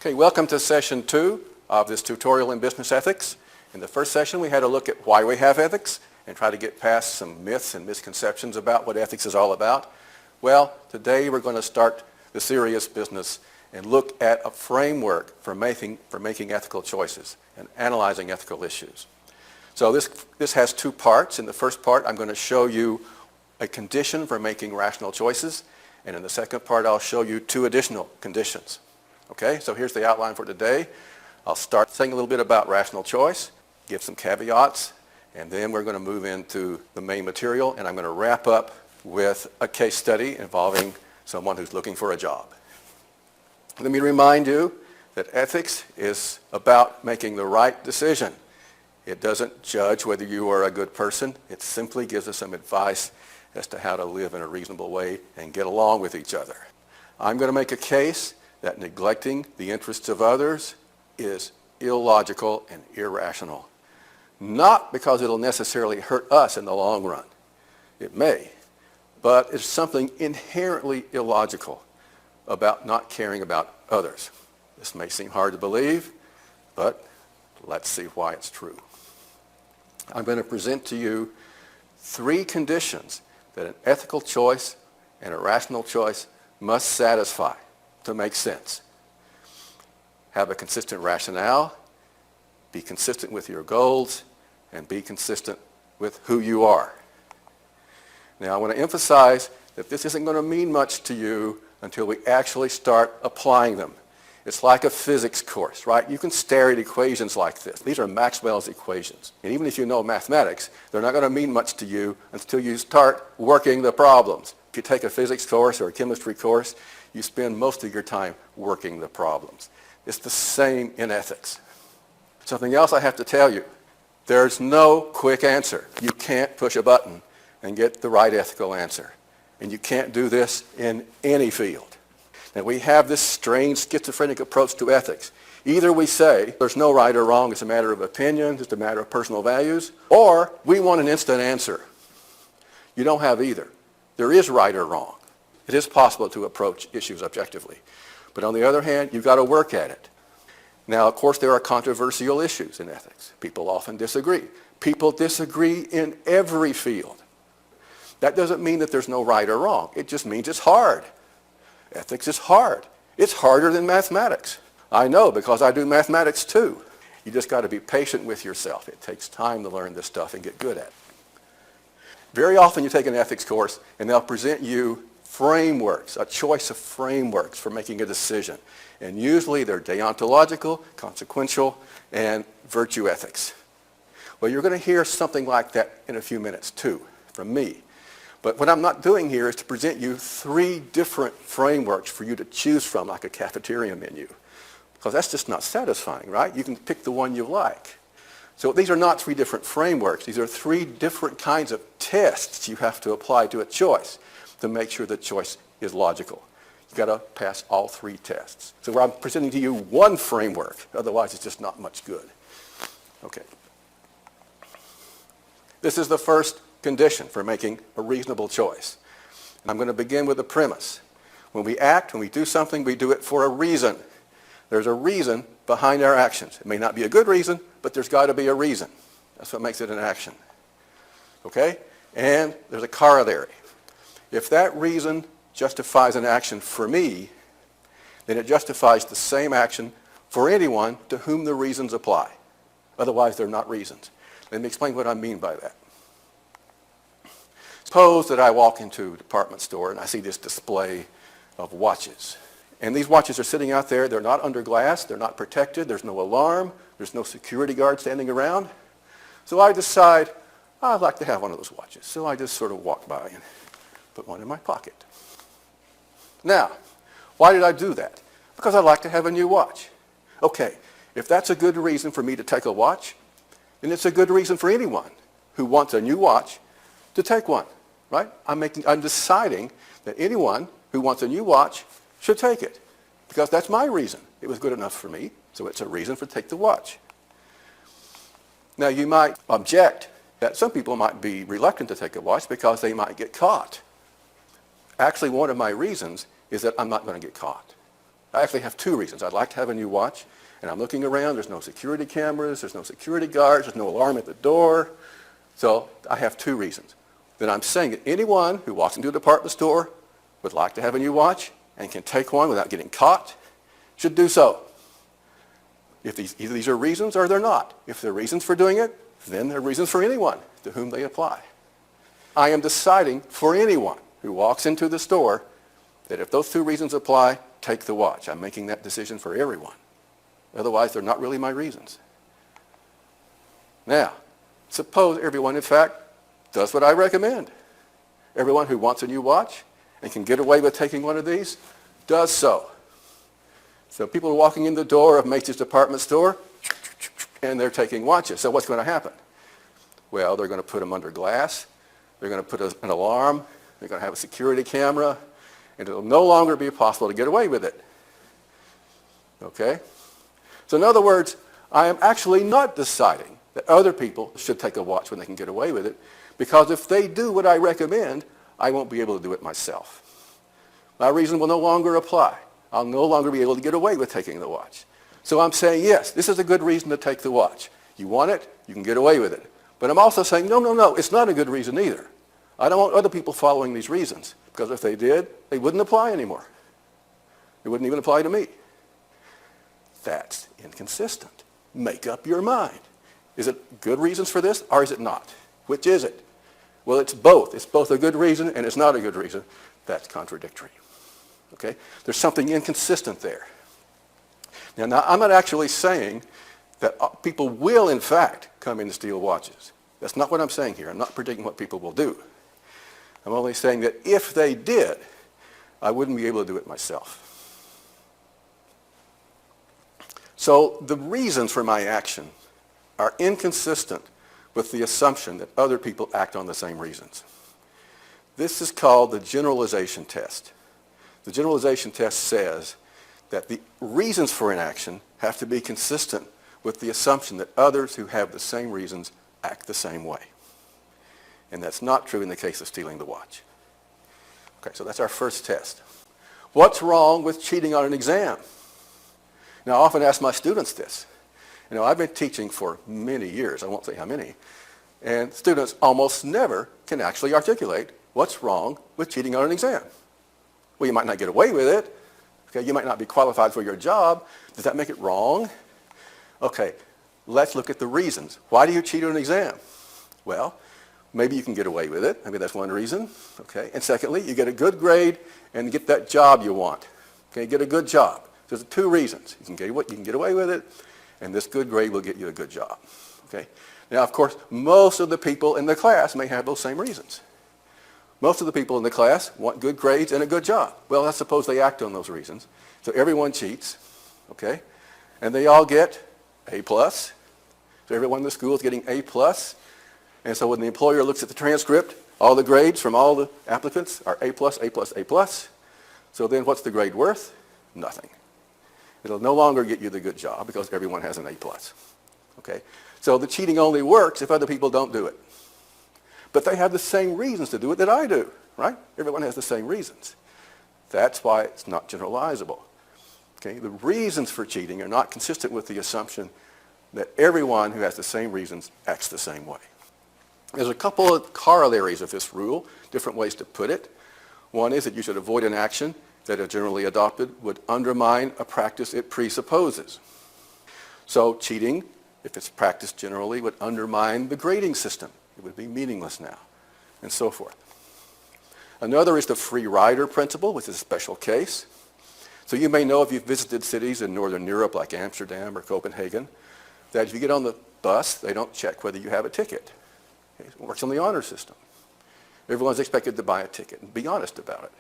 Okay, welcome to session 2 of this tutorial in business ethics. In the first session, we had a look at why we have ethics and try to get past some myths and misconceptions about what ethics is all about. Well, today we're going to start the serious business and look at a framework for making ethical choices and analyzing ethical issues. So this has two parts. In the first part, I'm going to show you a condition for making rational choices, and in the second part, I'll show you two additional conditions. Okay, so here's the outline for today. I'll start saying a little bit about rational choice, give some caveats, and then we're going to move into the main material, and I'm going to wrap up with a case study involving someone who's looking for a job. Let me remind you that ethics is about making the right decision. It doesn't judge whether you are a good person. It simply gives us some advice as to how to live in a reasonable way and get along with each other. I'm going to make a case that neglecting the interests of others is illogical and irrational. Not because it'll necessarily hurt us in the long run. It may, but it's something inherently illogical about not caring about others. This may seem hard to believe, but let's see why it's true. I'm going to present to you 3 conditions that an ethical choice and a rational choice must satisfy to make sense. Have a consistent rationale, be consistent with your goals, and be consistent with who you are. Now, I want to emphasize that this isn't going to mean much to you until we actually start applying them. It's like a physics course, right? You can stare at equations like this. These are Maxwell's equations. And even if you know mathematics, they're not going to mean much to you until you start working the problems. If you take a physics course or a chemistry course, you spend most of your time working the problems. It's the same in ethics. Something else I have to tell you. There's no quick answer. You can't push a button and get the right ethical answer. And you can't do this in any field. Now, we have this strange schizophrenic approach to ethics. Either we say there's no right or wrong, it's a matter of opinion, it's a matter of personal values, or we want an instant answer. You don't have either. There is right or wrong. It is possible to approach issues objectively. But on the other hand, you've got to work at it. Now, of course, there are controversial issues in ethics. People often disagree. People disagree in every field. That doesn't mean that there's no right or wrong. It just means it's hard. Ethics is hard. It's harder than mathematics. I know because I do mathematics too. You just got to be patient with yourself. It takes time to learn this stuff and get good at it. Very often you take an ethics course and they'll present you frameworks, a choice of frameworks for making a decision. And usually they're deontological, consequential, and virtue ethics. Well, you're going to hear something like that in a few minutes too from me. But what I'm not doing here is to present you 3 different frameworks for you to choose from like a cafeteria menu. Because that's just not satisfying, right? You can pick the one you like. So these are not 3 different frameworks. These are 3 different kinds of tests you have to apply to a choice to make sure the choice is logical. You've got to pass all 3 tests. So I'm presenting to you 1 framework. Otherwise, it's just not much good. Okay. This is the first condition for making a reasonable choice. And I'm going to begin with a premise. When we act, when we do something, we do it for a reason. There's a reason behind our actions. It may not be a good reason, but there's got to be a reason. That's what makes it an action. Okay? And there's a corollary. If that reason justifies an action for me, then it justifies the same action for anyone to whom the reasons apply. Otherwise, they're not reasons. Let me explain what I mean by that. Suppose that I walk into a department store and I see this display of watches. And these watches are sitting out there. They're not under glass. They're not protected. There's no alarm. There's no security guard standing around. So I decide, I'd like to have one of those watches. So I just sort of walk by and put one in my pocket. Now, why did I do that? Because I like to have a new watch. Okay, if that's a good reason for me to take a watch, then it's a good reason for anyone who wants a new watch to take one, right? I'm deciding that anyone who wants a new watch should take it because that's my reason. It was good enough for me, so it's a reason for take the watch. Now, you might object that some people might be reluctant to take a watch because they might get caught. Actually, one of my reasons is that I'm not going to get caught. I actually have two reasons. I'd like to have a new watch, and I'm looking around. There's no security cameras. There's no security guards. There's no alarm at the door. So I have two reasons. Then I'm saying that anyone who walks into a department store would like to have a new watch and can take one without getting caught should do so. If either these are reasons or they're not. If they're reasons for doing it, then they're reasons for anyone to whom they apply. I am deciding for anyone who walks into the store that if those two reasons apply, take the watch. I'm making that decision for everyone. Otherwise, they're not really my reasons. Now, suppose everyone, in fact, does what I recommend. Everyone who wants a new watch and can get away with taking one of these does so. So people are walking in the door of Macy's department store, and they're taking watches. So what's going to happen? Well, they're going to put them under glass. They're going to put an alarm. They're going to have a security camera. And it'll no longer be possible to get away with it. Okay? So in other words, I am actually not deciding that other people should take a watch when they can get away with it, because if they do what I recommend, I won't be able to do it myself. My reason will no longer apply. I'll no longer be able to get away with taking the watch. So I'm saying, yes, this is a good reason to take the watch. You want it, you can get away with it. But I'm also saying, no, it's not a good reason either. I don't want other people following these reasons, because if they did, they wouldn't apply anymore. They wouldn't even apply to me. That's inconsistent. Make up your mind. Is it good reasons for this, or is it not? Which is it? Well, it's both. It's both a good reason and it's not a good reason. That's contradictory. Okay? There's something inconsistent there. Now, I'm not actually saying that people will, in fact, come in and steal watches. That's not what I'm saying here. I'm not predicting what people will do. I'm only saying that if they did, I wouldn't be able to do it myself. So the reasons for my action are inconsistent with the assumption that other people act on the same reasons. This is called the generalization test. The generalization test says that the reasons for an action have to be consistent with the assumption that others who have the same reasons act the same way. And that's not true in the case of stealing the watch. Okay, so that's our first test. What's wrong with cheating on an exam? Now, I often ask my students this. You know, I've been teaching for many years. I won't say how many. And students almost never can actually articulate what's wrong with cheating on an exam. Well, you might not get away with it. Okay, you might not be qualified for your job. Does that make it wrong? Okay, let's look at the reasons. Why do you cheat on an exam? Well, maybe you can get away with it. Maybe that's one reason. Okay, and secondly, you get a good grade and get that job you want. Okay, get a good job. There's two reasons. You can get away with it, and this good grade will get you a good job. Okay. Now, of course, most of the people in the class may have those same reasons. Most of the people in the class want good grades and a good job. Well, let's suppose they act on those reasons. So everyone cheats, okay? And they all get A+. So everyone in the school is getting A+. And so when the employer looks at the transcript, all the grades from all the applicants are A+, A+, A+. So then what's the grade worth? Nothing. It'll no longer get you the good job because everyone has an A+. Okay? So the cheating only works if other people don't do it. But they have the same reasons to do it that I do, right? Everyone has the same reasons. That's why it's not generalizable. Okay? The reasons for cheating are not consistent with the assumption that everyone who has the same reasons acts the same way. There's a couple of corollaries of this rule, different ways to put it. One is that you should avoid an action that, if generally adopted, would undermine a practice it presupposes. So cheating, if it's practiced generally, would undermine the grading system. It would be meaningless now, and so forth. Another is the free rider principle, which is a special case. So you may know if you've visited cities in Northern Europe like Amsterdam or Copenhagen, that if you get on the bus, they don't check whether you have a ticket. Okay? It works on the honor system. Everyone's expected to buy a ticket and be honest about it.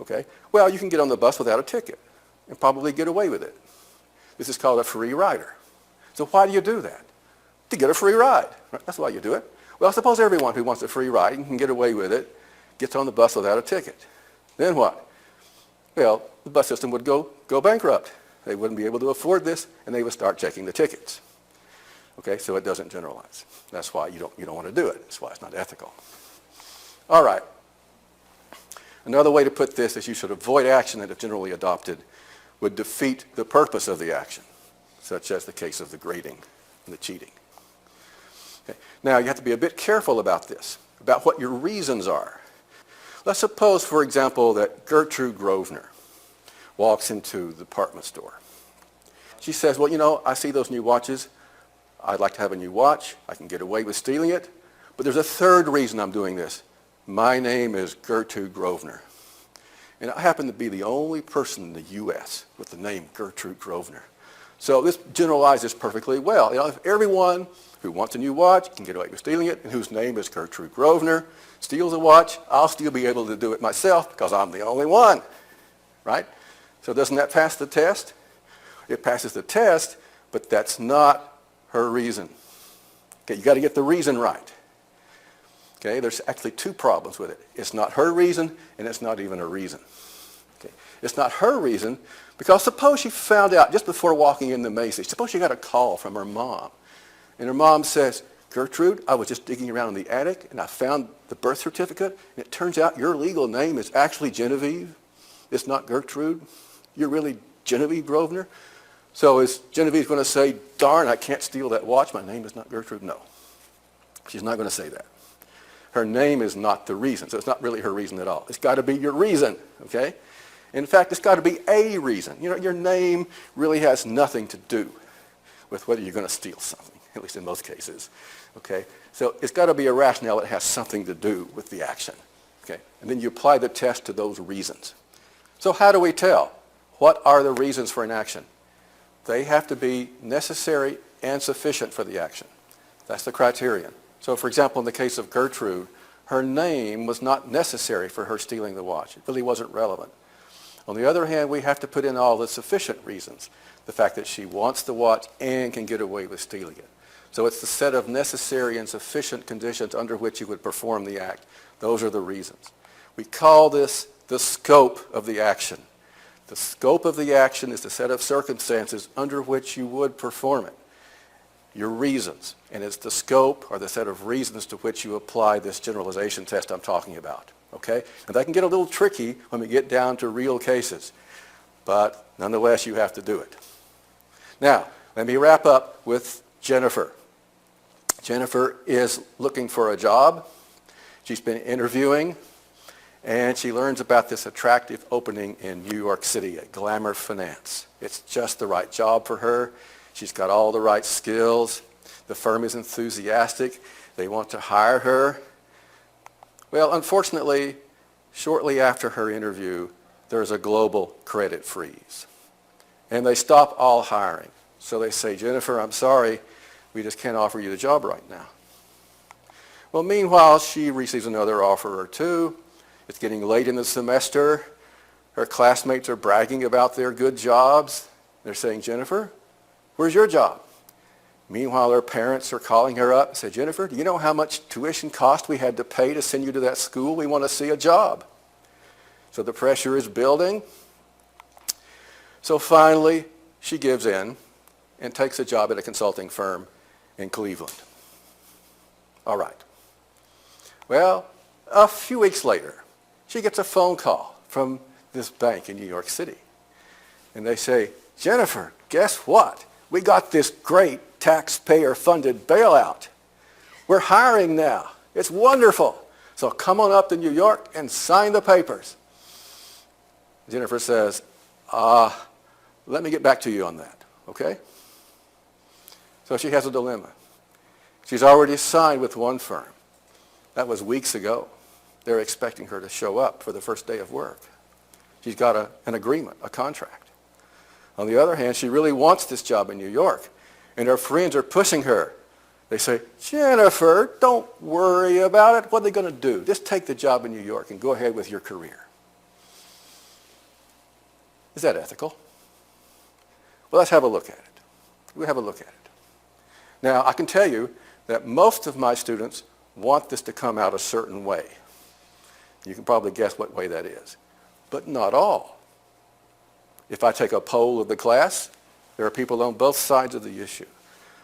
Okay? Well, you can get on the bus without a ticket and probably get away with it. This is called a free rider. So why do you do that? To get a free ride. Right? That's why you do it. Well, suppose everyone who wants a free ride and can get away with it gets on the bus without a ticket. Then what? Well, the bus system would go bankrupt. They wouldn't be able to afford this, and they would start checking the tickets. Okay, so it doesn't generalize. That's why you don't want to do it. That's why it's not ethical. All right. Another way to put this is you should avoid action that, if generally adopted, would defeat the purpose of the action, such as the case of the grading and the cheating. Okay. Now, you have to be a bit careful about this, about what your reasons are. Let's suppose, for example, that Gertrude Grosvenor walks into the department store. She says, well, you know, I see those new watches. I'd like to have a new watch. I can get away with stealing it. But there's a third reason I'm doing this. My name is Gertrude Grosvenor. And I happen to be the only person in the U.S. with the name Gertrude Grosvenor. So this generalizes perfectly well. You know, if everyone who wants a new watch can get away with stealing it and whose name is Gertrude Grosvenor steals a watch, I'll still be able to do it myself because I'm the only one, right? So doesn't that pass the test? It passes the test, but that's not her reason. Okay, you got to get the reason right. Okay, there's actually two problems with it. It's not her reason, and it's not even a reason. Okay, it's not her reason because suppose she found out just before walking into Macy's, suppose she got a call from her mom, and her mom says, Gertrude, I was just digging around in the attic, and I found the birth certificate, and it turns out your legal name is actually Genevieve. It's not Gertrude. You're really Genevieve Grosvenor. So is Genevieve going to say, darn, I can't steal that watch. My name is not Gertrude? No. She's not going to say that. Her name is not the reason, so it's not really her reason at all. It's got to be your reason, okay? In fact, it's got to be a reason. You know, your name really has nothing to do with whether you're going to steal something, at least in most cases, okay? So it's got to be a rationale that has something to do with the action, okay? And then you apply the test to those reasons. So how do we tell? What are the reasons for an action? They have to be necessary and sufficient for the action. That's the criterion. So, for example, in the case of Gertrude, her name was not necessary for her stealing the watch. It really wasn't relevant. On the other hand, we have to put in all the sufficient reasons. The fact that she wants the watch and can get away with stealing it. So it's the set of necessary and sufficient conditions under which you would perform the act. Those are the reasons. We call this the scope of the action. The scope of the action is the set of circumstances under which you would perform it. Your reasons, and it's the scope or the set of reasons to which you apply this generalization test I'm talking about, okay? And that can get a little tricky when we get down to real cases, but nonetheless you have to do it. Now, let me wrap up with Jennifer. Jennifer is looking for a job. She's been interviewing, and she learns about this attractive opening in New York City at Glamour Finance. It's just the right job for her. She's got all the right skills. The firm is enthusiastic. They want to hire her. Well, unfortunately, shortly after her interview, there's a global credit freeze. And they stop all hiring. So they say, Jennifer, I'm sorry, we just can't offer you the job right now. Well, meanwhile, she receives another offer or two. It's getting late in the semester. Her classmates are bragging about their good jobs. They're saying, Jennifer, where's your job? Meanwhile, her parents are calling her up and say, Jennifer, do you know how much tuition cost we had to pay to send you to that school? We want to see a job. So the pressure is building. So finally, she gives in and takes a job at a consulting firm in Cleveland. All right. Well, a few weeks later, she gets a phone call from this bank in New York City. And they say, Jennifer, guess what? We got this great taxpayer-funded bailout. We're hiring now. It's wonderful. So come on up to New York and sign the papers. Jennifer says, let me get back to you on that, okay? So she has a dilemma. She's already signed with one firm. That was weeks ago. They're expecting her to show up for the first day of work. She's got an agreement, a contract. On the other hand, she really wants this job in New York, and her friends are pushing her. They say, Jennifer, don't worry about it. What are they going to do? Just take the job in New York and go ahead with your career. Is that ethical? Well, let's have a look at it. We'll have a look at it. Now, I can tell you that most of my students want this to come out a certain way. You can probably guess what way that is, but not all. If I take a poll of the class, there are people on both sides of the issue.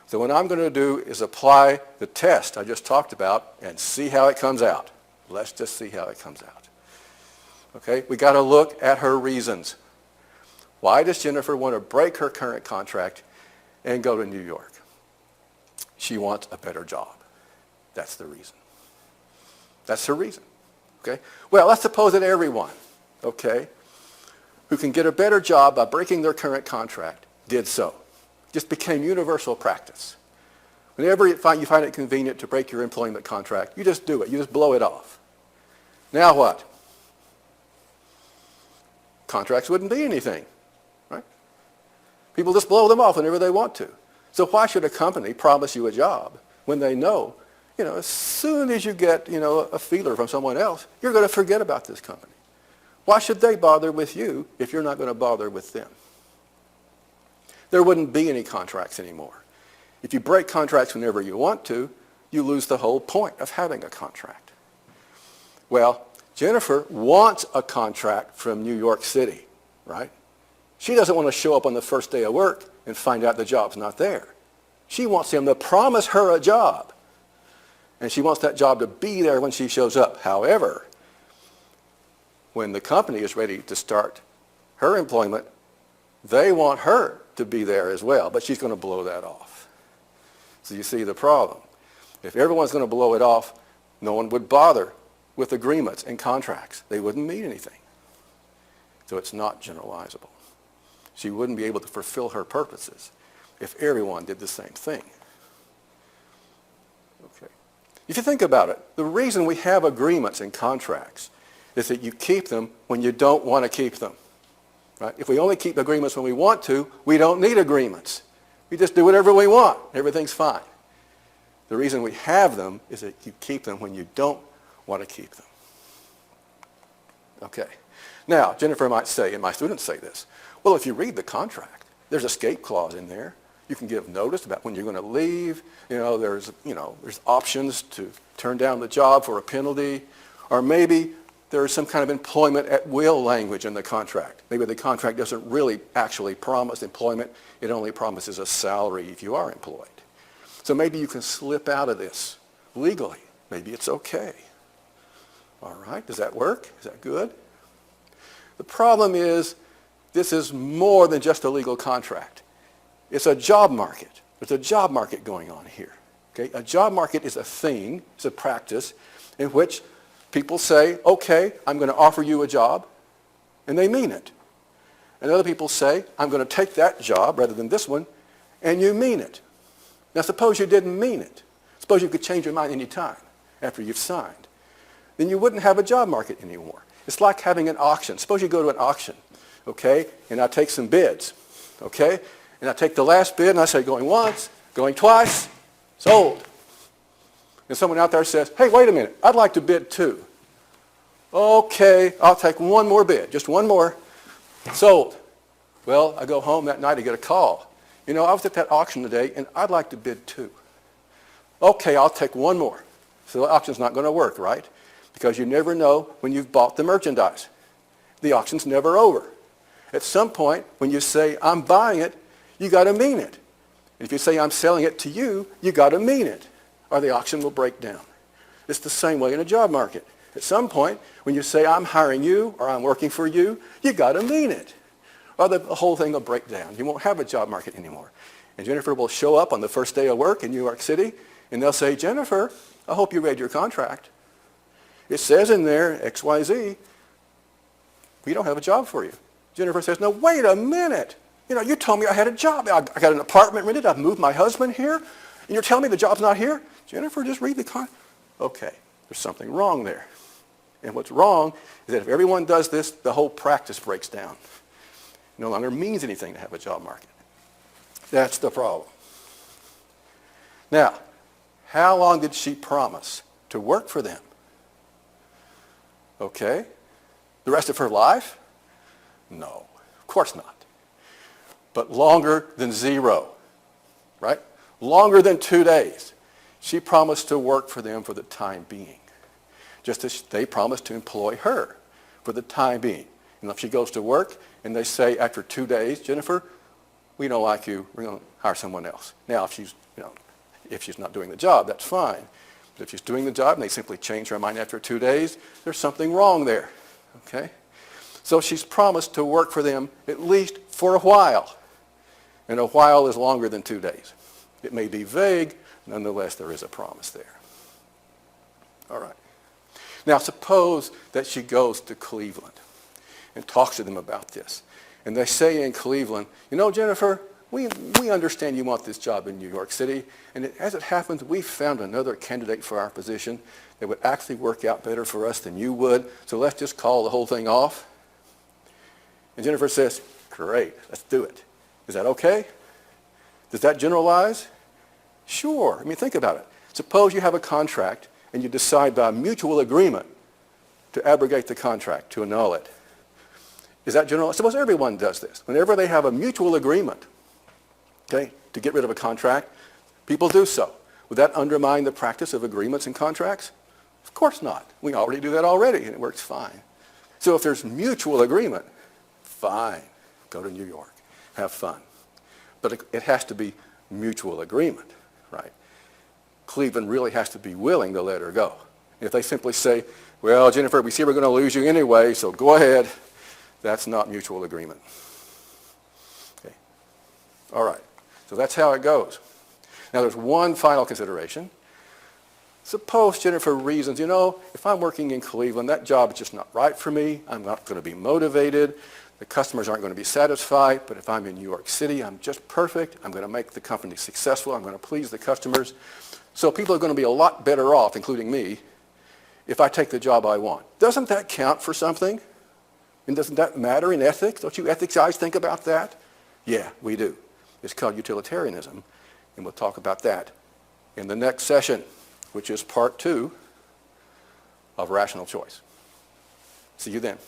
So what I'm going to do is apply the test I just talked about and see how it comes out. Let's just see how it comes out. Okay, we got to look at her reasons. Why does Jennifer want to break her current contract and go to New York? She wants a better job. That's the reason. That's her reason. Okay? Well, let's suppose that everyone, okay, who can get a better job by breaking their current contract did so. Just became universal practice. Whenever you find it convenient to break your employment contract, you just do it. You just blow it off. Now what? Contracts wouldn't be anything, right? People just blow them off whenever they want to. So why should a company promise you a job when they know, as soon as you get, a feeler from someone else, you're going to forget about this company? Why should they bother with you if you're not going to bother with them? There wouldn't be any contracts anymore. If you break contracts whenever you want to, you lose the whole point of having a contract. Well, Jennifer wants a contract from New York City, right? She doesn't want to show up on the first day of work and find out the job's not there. She wants him to promise her a job. And she wants that job to be there when she shows up. However, when the company is ready to start her employment, they want her to be there as well, but she's going to blow that off. So you see the problem. If everyone's going to blow it off, no one would bother with agreements and contracts. They wouldn't mean anything. So it's not generalizable. She wouldn't be able to fulfill her purposes if everyone did the same thing. Okay. If you think about it, the reason we have agreements and contracts is that you keep them when you don't want to keep them. Right? If we only keep agreements when we want to, we don't need agreements. We just do whatever we want. Everything's fine. The reason we have them is that you keep them when you don't want to keep them. Okay. Now, Jennifer might say, and my students say this, well, if you read the contract, there's an escape clause in there. You can give notice about when you're going to leave. There's options to turn down the job for a penalty. Or maybe there's some kind of employment at will language in the contract. Maybe the contract doesn't really actually promise employment. It only promises a salary if you are employed. So maybe you can slip out of this legally. Maybe it's okay. All right, does that work? Is that good? The problem is this is more than just a legal contract. It's a job market. There's a job market going on here. Okay? A job market is a thing, it's a practice in which people say, okay, I'm going to offer you a job, and they mean it. And other people say, I'm going to take that job rather than this one, and you mean it. Now suppose you didn't mean it. Suppose you could change your mind any time after you've signed. Then you wouldn't have a job market anymore. It's like having an auction. Suppose you go to an auction, okay, and I take some bids, okay, and I take the last bid and I say going once, going twice, sold. And someone out there says, hey, wait a minute, I'd like to bid too. Okay, I'll take one more bid, just one more, sold. Well, I go home that night, I get a call. I was at that auction today and I'd like to bid too. Okay, I'll take one more. So the auction's not going to work, right? Because you never know when you've bought the merchandise. The auction's never over. At some point, when you say, I'm buying it, you got to mean it. And if you say, I'm selling it to you, you got to mean it, or the auction will break down. It's the same way in a job market. At some point, when you say, I'm hiring you, or I'm working for you, you got to mean it, or the whole thing will break down. You won't have a job market anymore. And Jennifer will show up on the first day of work in New York City, and they'll say, Jennifer, I hope you read your contract. It says in there, XYZ, we don't have a job for you. Jennifer says, no, wait a minute. You told me I had a job. I got an apartment rented. I've moved my husband here. And you're telling me the job's not here? Jennifer, just read the contract. Okay, there's something wrong there. And what's wrong is that if everyone does this, the whole practice breaks down. It no longer means anything to have a job market. That's the problem. Now, how long did she promise to work for them? Okay. The rest of her life? No, of course not. But longer than 0, right? Longer than 2 days. She promised to work for them for the time being, just as they promised to employ her for the time being. And if she goes to work and they say after 2 days, Jennifer, we don't like you, we're going to hire someone else. Now, if she's not doing the job, that's fine. But if she's doing the job and they simply change her mind after 2 days, there's something wrong there, okay? So she's promised to work for them at least for a while. And a while is longer than 2 days. It may be vague, nonetheless there is a promise there. All right. Now suppose that she goes to Cleveland and talks to them about this. And they say in Cleveland, you know, Jennifer, we understand you want this job in New York City, and as it happens, we found another candidate for our position that would actually work out better for us than you would, so let's just call the whole thing off. And Jennifer says, great, let's do it. Is that okay? Does that generalize? Sure. I mean, think about it. Suppose you have a contract and you decide by mutual agreement to abrogate the contract, to annul it. Is that general? Suppose everyone does this. Whenever they have a mutual agreement, okay, to get rid of a contract, people do so. Would that undermine the practice of agreements and contracts? Of course not. We already do that already, and it works fine. So if there's mutual agreement, fine. Go to New York. Have fun. But it has to be mutual agreement, right? Cleveland really has to be willing to let her go. If they simply say, well, Jennifer, we see we're going to lose you anyway, so go ahead, that's not mutual agreement. Okay. All right. So that's how it goes. Now there's one final consideration. Suppose Jennifer reasons, you know, if I'm working in Cleveland, that job is just not right for me. I'm not going to be motivated. The customers aren't going to be satisfied. But if I'm in New York City, I'm just perfect. I'm going to make the company successful. I'm going to please the customers. So people are going to be a lot better off, including me, if I take the job I want. Doesn't that count for something? And doesn't that matter in ethics? Don't you ethics guys think about that? Yeah, we do. It's called utilitarianism, and we'll talk about that in the next session, which is part 2 of rational choice. See you then.